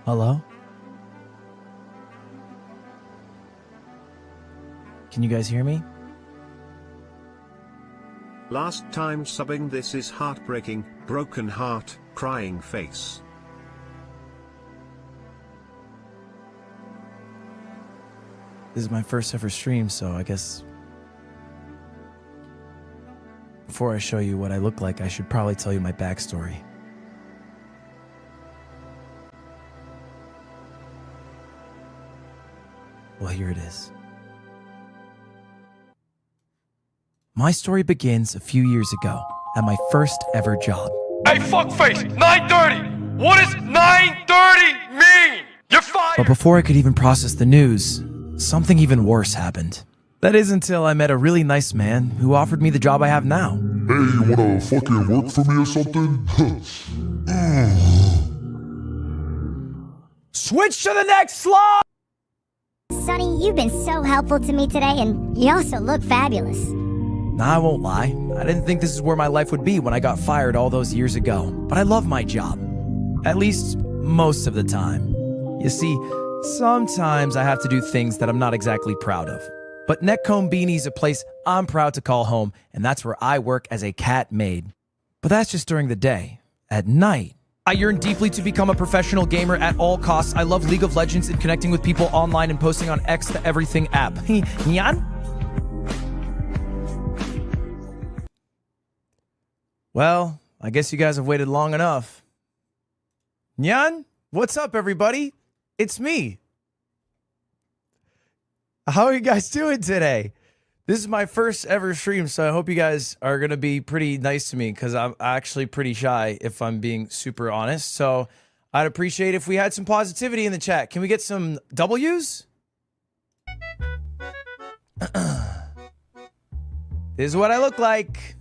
Hello? Can you guys hear me? Last time subbing, this is heartbreaking, broken heart, crying face. This is my first ever stream, so I guess before I show you what I look like, I should probably tell you my backstory. Well, here it is. My story begins a few years ago at my first ever job. Hey, fuckface! 9:30! What does 9:30 mean? You're fired! But before I could even process the news, something even worse happened. That is until I met a really nice man who offered me the job I have now. Hey, you wanna fucking work for me or something? Switch to the next slide! Sonny, you've been so helpful to me today, and you also look fabulous. Nah, I won't lie. I didn't think this is where my life would be when I got fired all those years ago. But I love my job. At least most of the time. You see, sometimes I have to do things that I'm not exactly proud of. But Netcomb Beanie's a place I'm proud to call home, and that's where I work as a cat maid. But that's just during the day. At night, I yearn deeply to become a professional gamer at all costs. I love League of Legends and connecting with people online and posting on X the Everything app. Nyan? Well, I guess you guys have waited long enough. Nyan? What's up, everybody? It's me. How are you guys doing today? This is my first ever stream, so I hope you guys are going to be pretty nice to me because I'm actually pretty shy, if I'm being super honest. So I'd appreciate if we had some positivity in the chat. Can we get some W's? This is what I look like.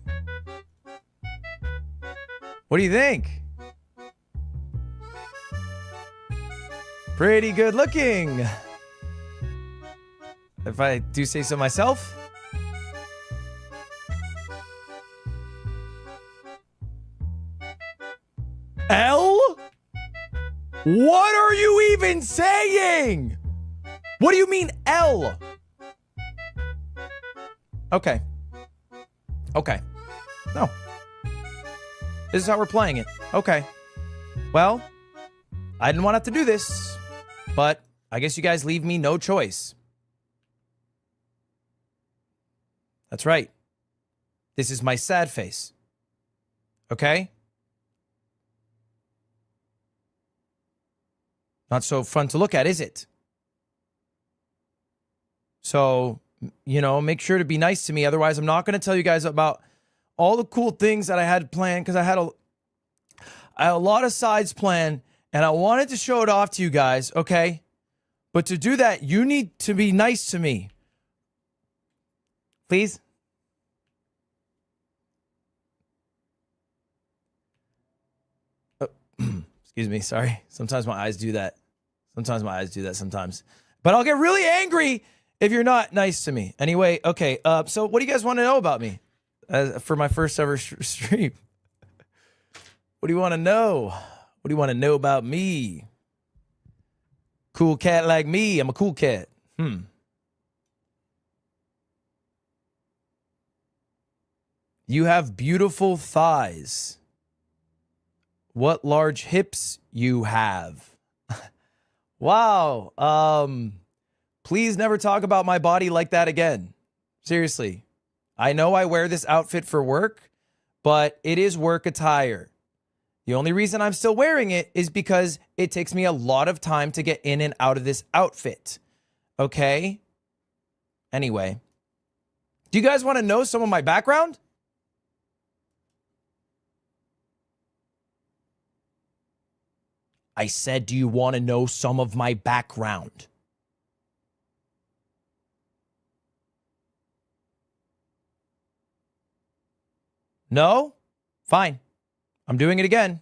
What do you think? Pretty good looking. If I do say so myself. L? What are you even saying? What do you mean L? Okay. Okay. No. This is how we're playing it. Okay. Well, I didn't want to have to do this, but I guess you guys leave me no choice. That's right. This is my sad face. Okay? Not so fun to look at, is it? So, you know, make sure to be nice to me. Otherwise, I'm not going to tell you guys about all the cool things that I had planned because I had a lot of sides planned and I wanted to show it off to you guys, okay? But to do that, you need to be nice to me. Please? Excuse me, sorry. Sometimes my eyes do that. Sometimes. But I'll get really angry if you're not nice to me. Anyway, okay, so what do you guys want to know about me for my first ever stream? What do you want to know? What do you want to know about me? Cool cat like me. I'm a cool cat. You have beautiful thighs. What large hips you have. Wow. Please never talk about my body like that again. Seriously. I know I wear this outfit for work, but it is work attire. The only reason I'm still wearing it is because it takes me a lot of time to get in and out of this outfit. Okay? Anyway. Do you guys want to know some of my background? I said, do you want to know some of my background? No? Fine. I'm doing it again.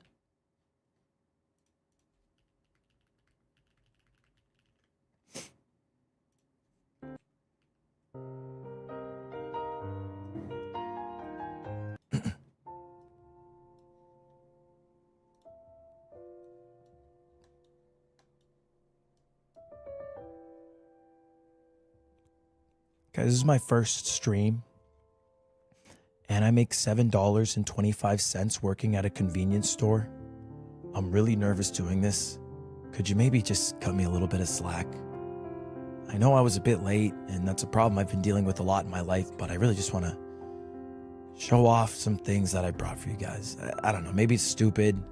Guys, this is my first stream. And I make $7.25 working at a convenience store. I'm really nervous doing this. Could you maybe just cut me a little bit of slack? I know I was a bit late, and that's a problem I've been dealing with a lot in my life, but I really just want to show off some things that I brought for you guys. I don't know, maybe it's stupid.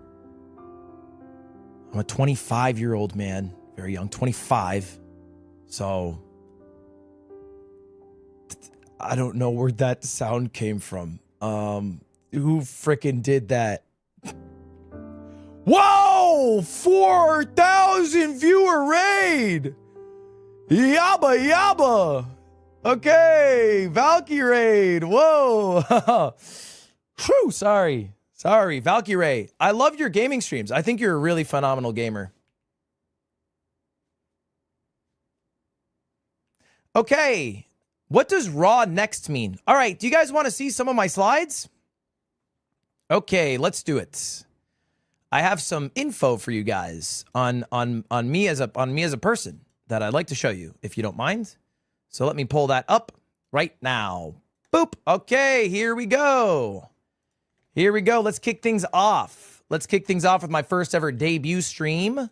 I'm a 25-year-old man, very young, 25. So I don't know where that sound came from. Who frickin' did that? Whoa! 4,000 viewer raid! Yabba yabba! Okay, Valkyrie. Whoa! Whew, sorry. Valkyrie. I love your gaming streams. I think you're a really phenomenal gamer. Okay. What does raw next mean? All right, do you guys want to see some of my slides? Okay, let's do it. I have some info for you guys on me as a person that I'd like to show you, if you don't mind. So let me pull that up right now. Boop. Okay, here we go. Let's kick things off. With my first ever debut stream.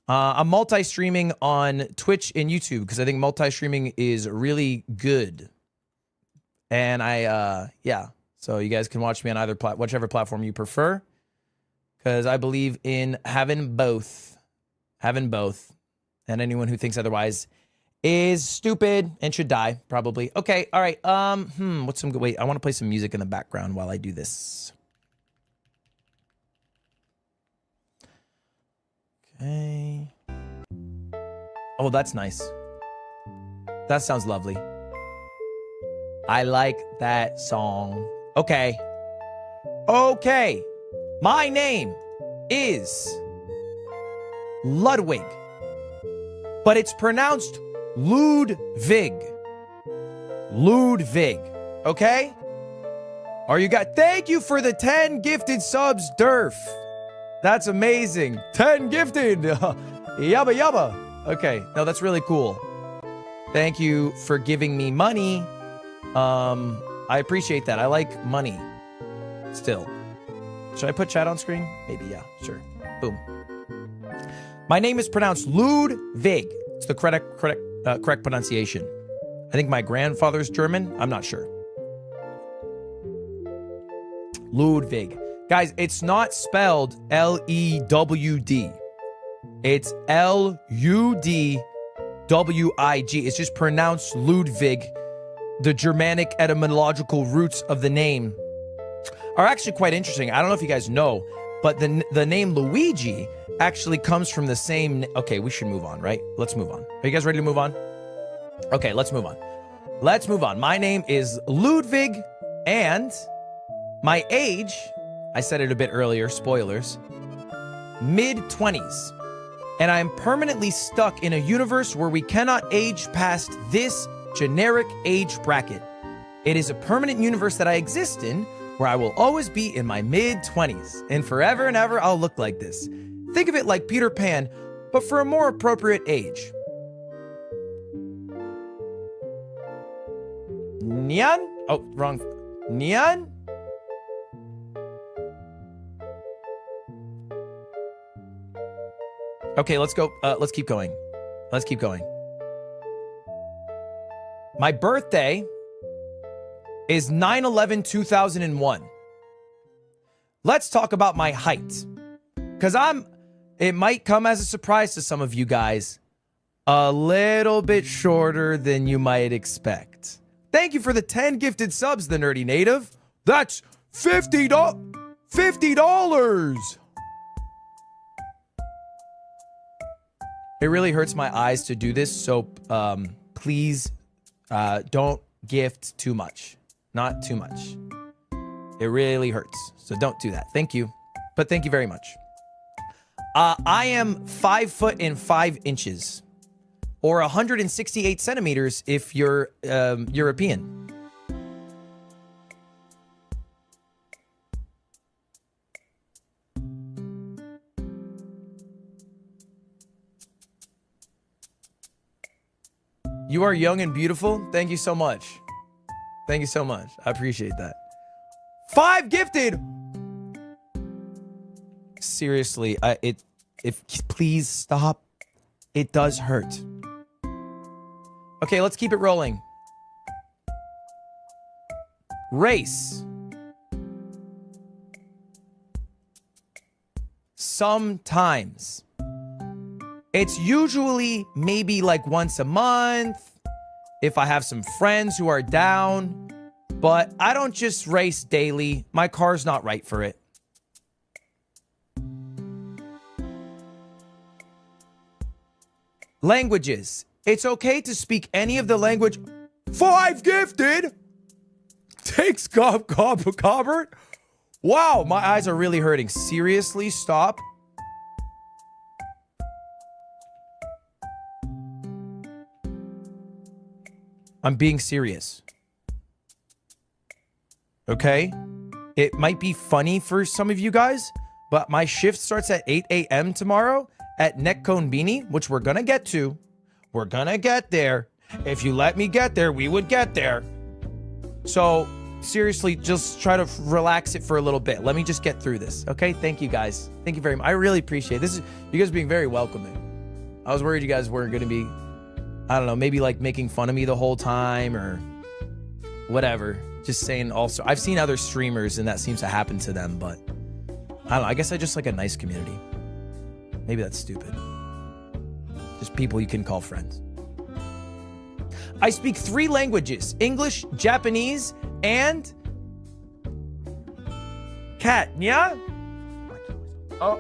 I'm multi-streaming on Twitch and YouTube because I think multi-streaming is really good. And yeah. So you guys can watch me on either whichever platform you prefer. Because I believe in having both. And anyone who thinks otherwise is stupid and should die, probably. Okay, all right. What's some good? Wait, I want to play some music in the background while I do this. Okay. Oh, that's nice. That sounds lovely. I like that song. Okay. My name is Ludwig, but it's pronounced Ludwig. Okay? Are you guys? Thank you for the 10 gifted subs, Durf. That's amazing. 10 gifted. Yabba yabba. Okay. No, that's really cool. Thank you for giving me money. I appreciate that. I like money. Still. Should I put chat on screen? Maybe, yeah. Sure. Boom. My name is pronounced Ludwig. It's the correct pronunciation. I think my grandfather's German. I'm not sure. Ludwig. Guys, it's not spelled L-E-W-D. It's L-U-D-W-I-G. It's just pronounced Ludwig. The Germanic etymological roots of the name are actually quite interesting. I don't know if you guys know, but the name Luigi actually comes from the same... Okay, we should move on, right? Let's move on. Are you guys ready to move on? Okay, let's move on. My name is Ludwig, and my age... I said it a bit earlier, spoilers. Mid-20s. And I'm permanently stuck in a universe where we cannot age past this generic age bracket. It is a permanent universe that I exist in, where I will always be in my mid-20s. And forever and ever, I'll look like this. Think of it like Peter Pan, but for a more appropriate age. Nyan? Oh, wrong. Nyan? Okay, let's go. Let's keep going. My birthday is 9/11/2001. Let's talk about my height. Because it might come as a surprise to some of you guys, a little bit shorter than you might expect. Thank you for the 10 gifted subs, the Nerdy Native. That's $50. It really hurts my eyes to do this, so please don't gift too much. Not too much. It really hurts, so don't do that. Thank you, but thank you very much. I am 5 foot and 5 inches, or 168 centimeters if you're European. You are young and beautiful. Thank you so much. Thank you so much. I appreciate that. 5 gifted. Seriously, please stop. It does hurt. Okay, let's keep it rolling. Race. Sometimes. It's usually maybe like once a month if I have some friends who are down, but I don't just race daily. My car's not right for it. Languages. It's okay to speak any of the language. 5 gifted. Takes Cobbert. Wow, my eyes are really hurting. Seriously, stop. I'm being serious. Okay? It might be funny for some of you guys, but my shift starts at 8 a.m. tomorrow at Neckcone Beanie, which we're gonna get to. We're gonna get there. If you let me get there, we would get there. So, seriously, just try to relax it for a little bit. Let me just get through this, okay? Thank you, guys. Thank you very much. I really appreciate it. This is you guys being very welcoming. I was worried you guys weren't gonna be, I don't know, maybe like making fun of me the whole time or whatever. Just saying also, I've seen other streamers and that seems to happen to them, but I don't know. I guess I just like a nice community. Maybe that's stupid. Just people you can call friends. I speak 3 languages: English, Japanese, and Katnya. Oh,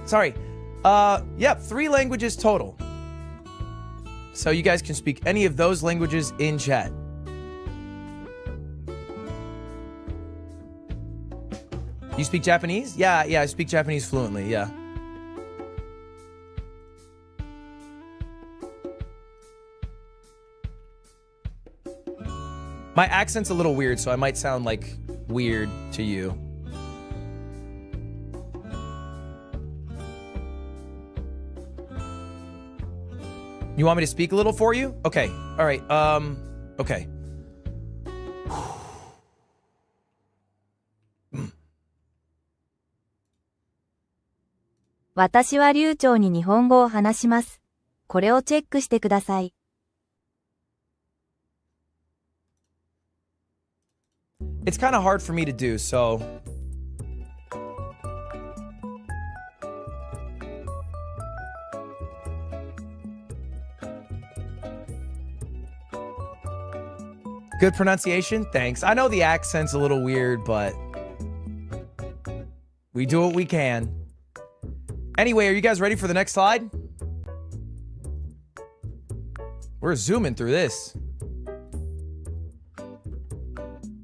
sorry. Yep, 3 languages total. So you guys can speak any of those languages in chat. You speak Japanese? Yeah, I speak Japanese fluently, yeah. My accent's a little weird, so I might sound like weird to you. You want me to speak a little for you? Okay. All right. Okay. 私は流暢に日本語を話します。これをチェックしてください。It's kind of hard for me to do, so good pronunciation? Thanks. I know the accent's a little weird, but we do what we can. Anyway, are you guys ready for the next slide? We're zooming through this.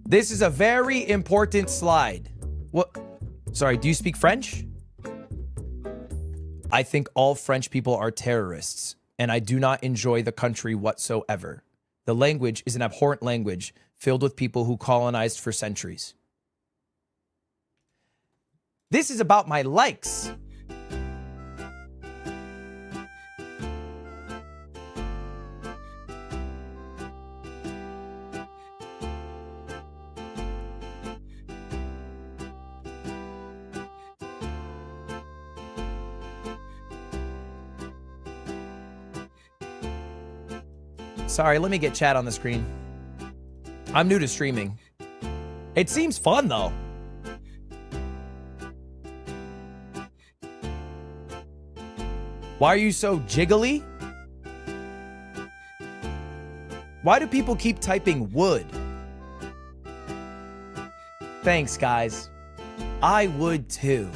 This is a very important slide. What? Sorry, do you speak French? I think all French people are terrorists, and I do not enjoy the country whatsoever. The language is an abhorrent language filled with people who colonized for centuries. This is about my likes. Sorry, let me get chat on the screen. I'm new to streaming. It seems fun, though. Why are you so jiggly? Why do people keep typing wood? Thanks, guys. I would too.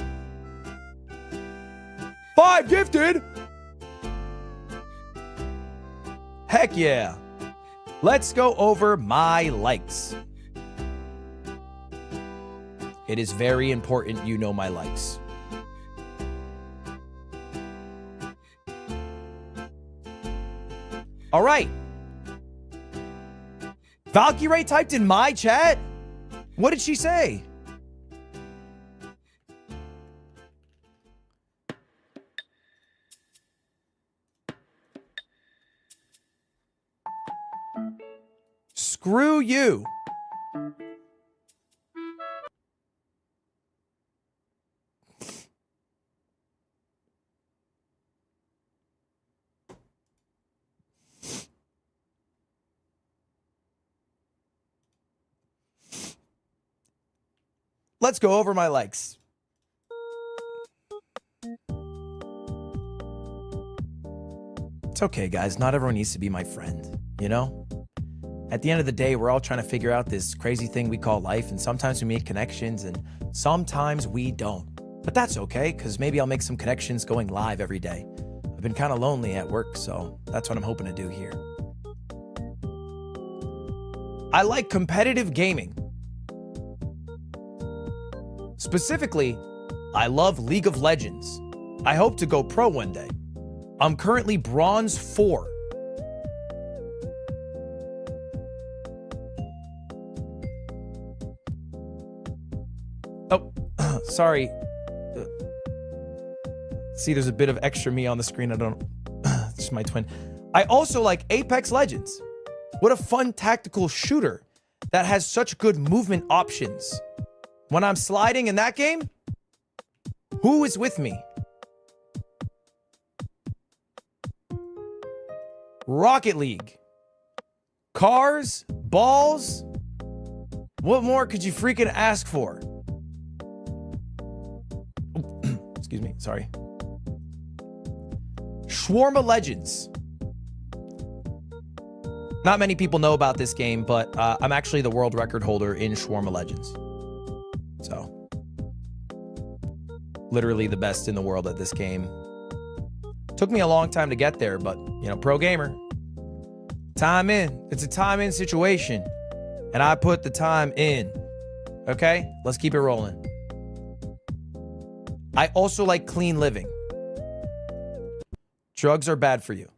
5 gifted! Heck yeah. Let's go over my likes. It is very important you know my likes. All right. Valkyrie typed in my chat? What did she say? Screw you. Let's go over my likes. It's okay, guys. Not everyone needs to be my friend, you know? At the end of the day, we're all trying to figure out this crazy thing we call life, and sometimes we make connections, and sometimes we don't. But that's okay, because maybe I'll make some connections going live every day. I've been kind of lonely at work, so that's what I'm hoping to do here. I like competitive gaming. Specifically, I love League of Legends. I hope to go pro one day. I'm currently bronze 4. Oh, sorry. See, there's a bit of extra me on the screen. It's just my twin. I also like Apex Legends. What a fun tactical shooter that has such good movement options. When I'm sliding in that game, who is with me? Rocket League. Cars, balls. What more could you freaking ask for? Excuse me, sorry. Shawarma Legends. Not many people know about this game, but I'm actually the world record holder in Shawarma Legends. So, literally the best in the world at this game. Took me a long time to get there, but, you know, pro gamer. Time in. It's a time in situation. And I put the time in. Okay? Let's keep it rolling. I also like clean living. Drugs are bad for you.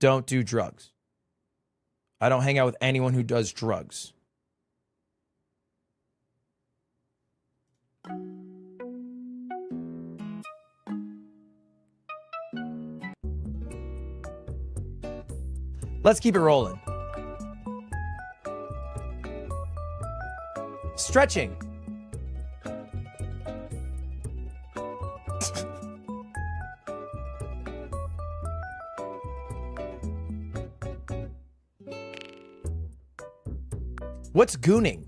Don't do drugs. I don't hang out with anyone who does drugs. Let's keep it rolling. Stretching. What's gooning?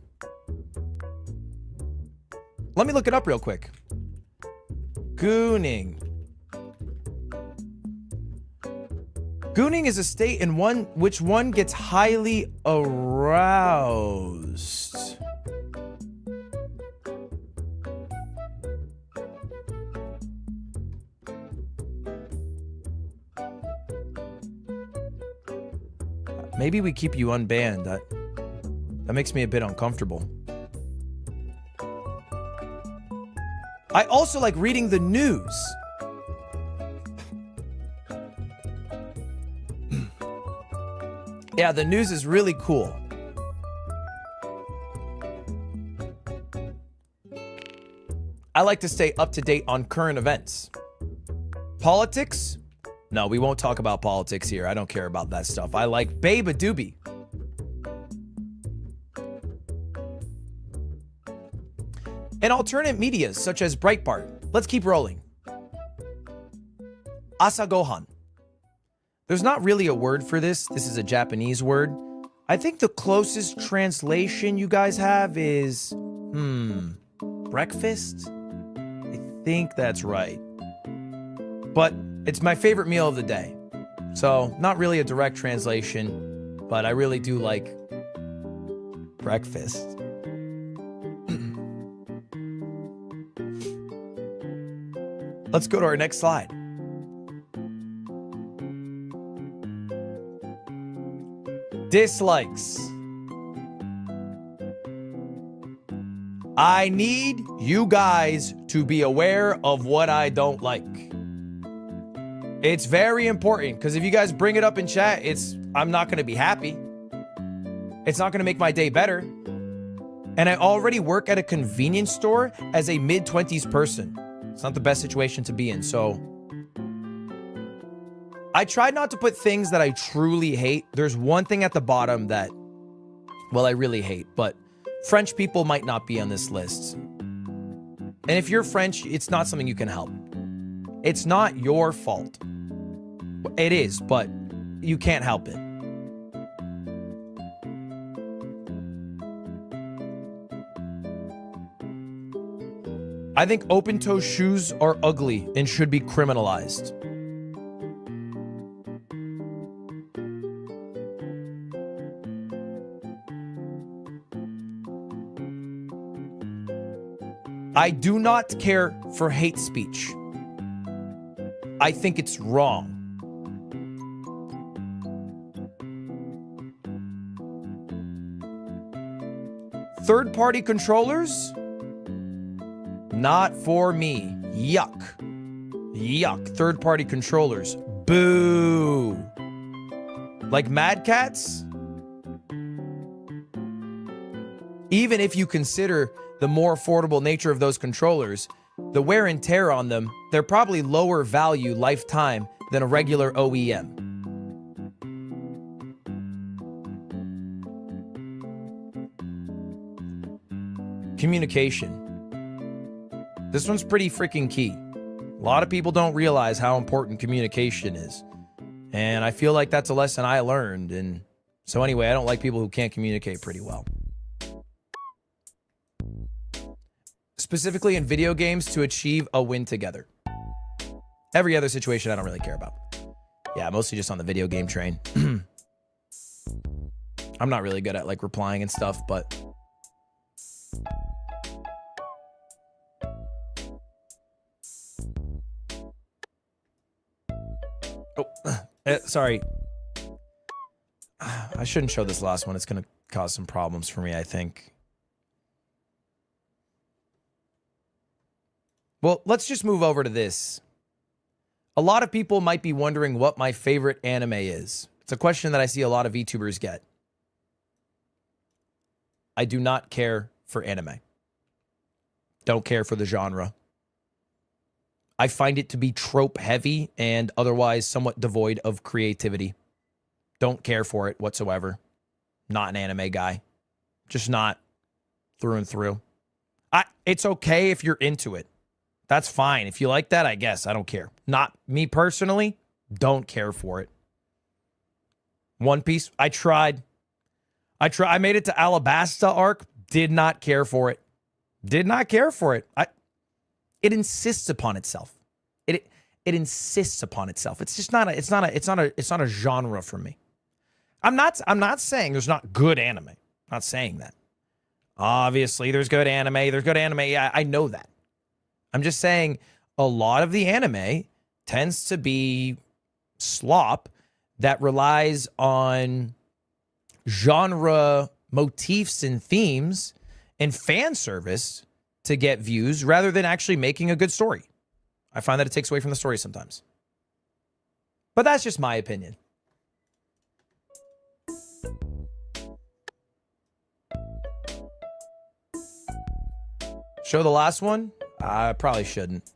Let me look it up real quick. Gooning. Gooning is a state in which one gets highly aroused. Maybe we keep you unbanned. That makes me a bit uncomfortable. I also like reading the news. Yeah, the news is really cool. I like to stay up to date on current events. Politics? No, we won't talk about politics here. I don't care about that stuff. I like DEBUTBE. And alternate medias such as Breitbart. Let's keep rolling. Asagohan. There's not really a word for this. This is a Japanese word. I think the closest translation you guys have is, breakfast? I think that's right. But it's my favorite meal of the day. So, not really a direct translation, but I really do like breakfast. Let's go to our next slide. Dislikes. I need you guys to be aware of what I don't like. It's very important because if you guys bring it up in chat, I'm not going to be happy. It's not going to make my day better. And I already work at a convenience store as a mid-20s person. It's not the best situation to be in, so I tried not to put things that I truly hate. There's one thing at the bottom that well, I really hate, but French people might not be on this list. And if you're French, it's not something you can help. It's not your fault. It is, but you can't help it. I think open-toe shoes are ugly and should be criminalized. I do not care for hate speech. I think it's wrong. Third-party controllers? Not for me. Yuck. Yuck. Third-party controllers. Boo. Like Mad Cats? Even if you consider the more affordable nature of those controllers, the wear and tear on them, they're probably lower value lifetime than a regular OEM. Communication. This one's pretty freaking key. A lot of people don't realize how important communication is. And I feel like that's a lesson I learned. And so anyway, I don't like people who can't communicate pretty well. Specifically in video games to achieve a win together. Every other situation I don't really care about. Yeah, mostly just on the video game train. I'm not really good at like replying and stuff, but sorry. I shouldn't show this last one. It's going to cause some problems for me, I think. Well, let's just move over to this. A lot of people might be wondering what my favorite anime is. It's a question that I see a lot of VTubers get. I do not care for anime. Don't care for the genre. I find it to be trope heavy and otherwise somewhat devoid of creativity. Don't care for it whatsoever. Not an anime guy. Just not through and through. It's okay if you're into it. That's fine. If you like that, I guess. I don't care. Not me personally. Don't care for it. One Piece. I tried. I made it to Alabasta arc. Did not care for it. Did not care for it. It insists upon itself. It insists upon itself. It's just not a genre for me. I'm not saying there's not good anime. I'm not saying that. Obviously, there's good anime. There's good anime. Yeah, I know that. I'm just saying a lot of the anime tends to be slop that relies on genre motifs and themes and fan service to get views rather than actually making a good story. I find that it takes away from the story sometimes. But that's just my opinion. Show the last one? I probably shouldn't.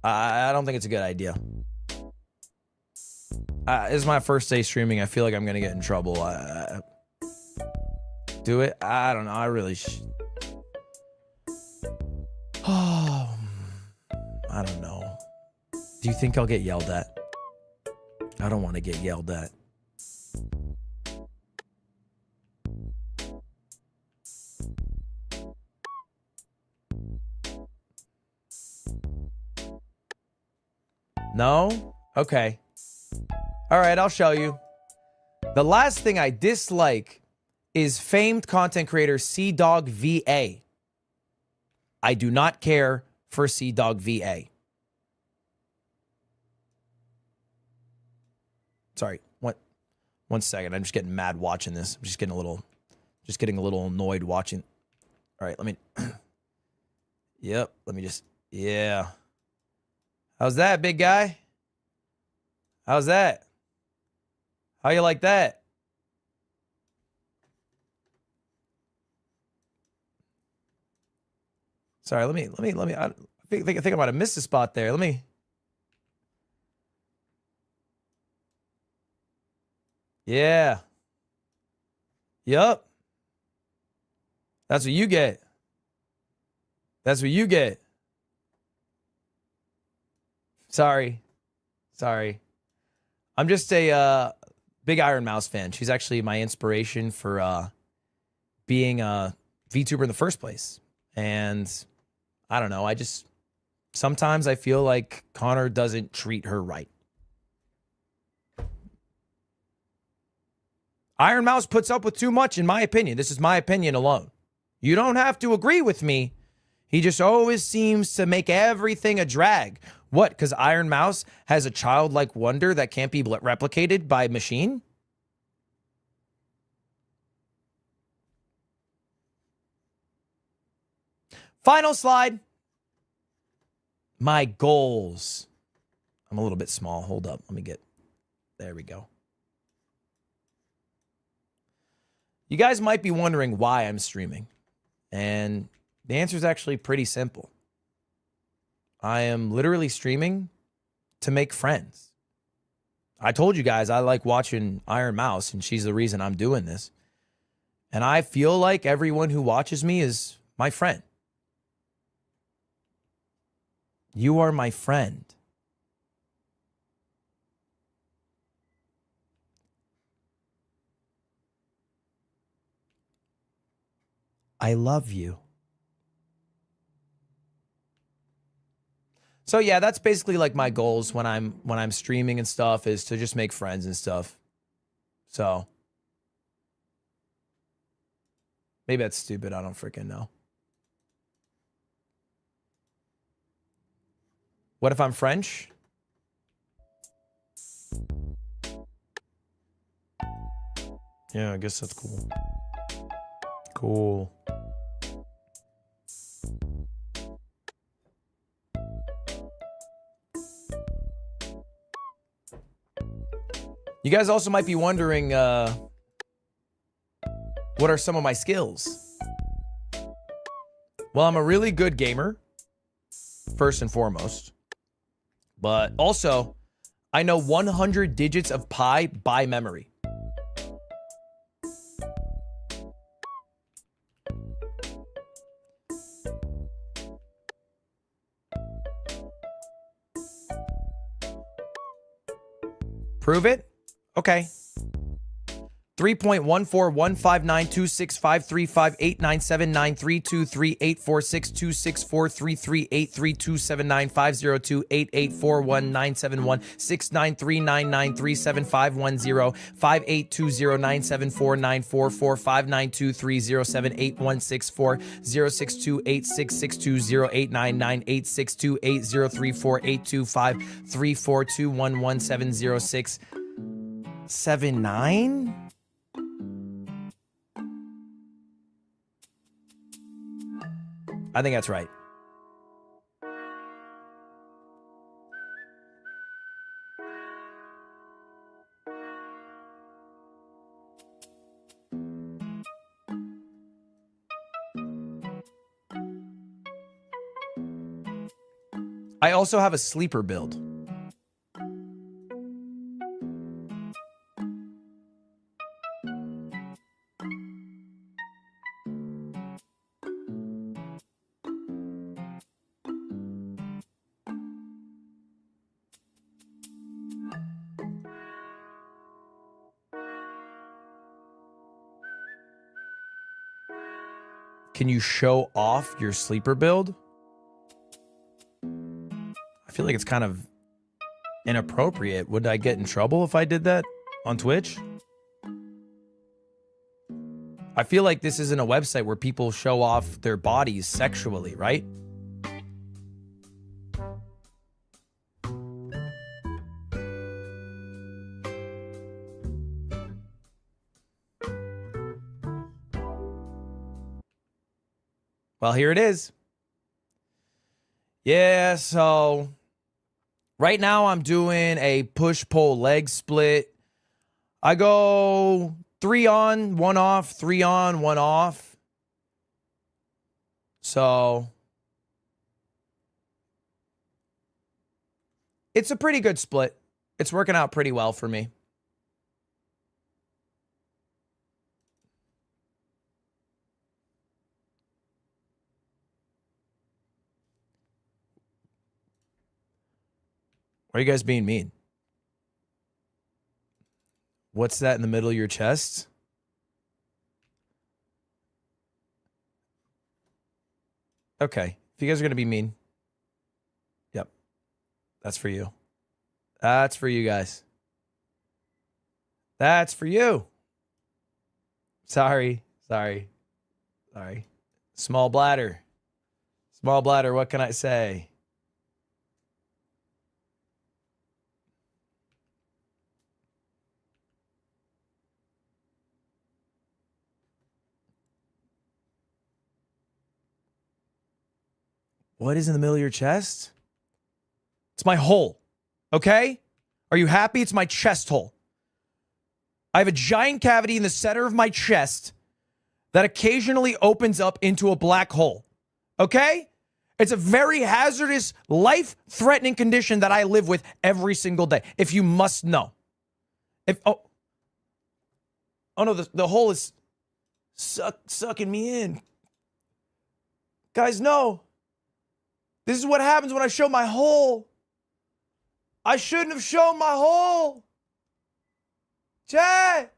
I don't think it's a good idea. This is my first day streaming. I feel like I'm going to get in trouble. Do it? I don't know. I really Oh, I don't know. Do you think I'll get yelled at? I don't want to get yelled at. No? Okay. All right, I'll show you. The last thing I dislike is famed content creator CDawg VA. I do not care for CDawg VA. Sorry, one second. I'm just getting mad watching this. I'm just getting a little annoyed watching. All right, let me. Yep, let me just. Yeah. How's that, big guy? How's that? How you like that? Sorry, let me. I think I might have missed a spot there. Let me. Yeah. Yup. That's what you get. That's what you get. Sorry. I'm just a big Iron Mouse fan. She's actually my inspiration for being a VTuber in the first place. And I don't know. Sometimes I feel like Connor doesn't treat her right. Iron Mouse puts up with too much, in my opinion. This is my opinion alone. You don't have to agree with me. He just always seems to make everything a drag. What? Because Iron Mouse has a childlike wonder that can't be replicated by a machine? Final slide. My goals. I'm a little bit small. Hold up. Let me get... There we go. You guys might be wondering why I'm streaming. And the answer is actually pretty simple. I am literally streaming to make friends. I told you guys I like watching Iron Mouse, and she's the reason I'm doing this. And I feel like everyone who watches me is my friend. You are my friend. I love you. So yeah, that's basically like my goals when I'm streaming and stuff, is to just make friends and stuff. So maybe that's stupid. I don't freaking know. What if I'm French? Yeah, I guess that's cool. Cool. You guys also might be wondering, what are some of my skills? Well, I'm a really good gamer, first and foremost. But also, I know 100 digits of pi by memory. Prove it? Okay. 3.14159265358979932238846793986286043388351069962803482539. I think that's right. I also have a sleeper build. Can you show off your sleeper build? I feel like it's kind of inappropriate. Would I get in trouble if I did that on Twitch? I feel like this isn't a website where people show off their bodies sexually, right? Well, here it is. Yeah, so right now I'm doing a push-pull leg split. I go 3 on, 1 off, 3 on, 1 off. So it's a pretty good split. It's working out pretty well for me. Are you guys being mean? What's that in the middle of your chest? Okay. If you guys are going to be mean. Yep. That's for you. That's for you guys. That's for you. Sorry. Small bladder. Small bladder, what can I say? What is in the middle of your chest? It's my hole. Okay? Are you happy? It's my chest hole. I have a giant cavity in the center of my chest that occasionally opens up into a black hole. Okay? It's a very hazardous, life-threatening condition that I live with every single day. If you must know. Oh no, the hole is sucking me in. Guys, no. This is what happens when I show my hole. I shouldn't have shown my hole. Chat.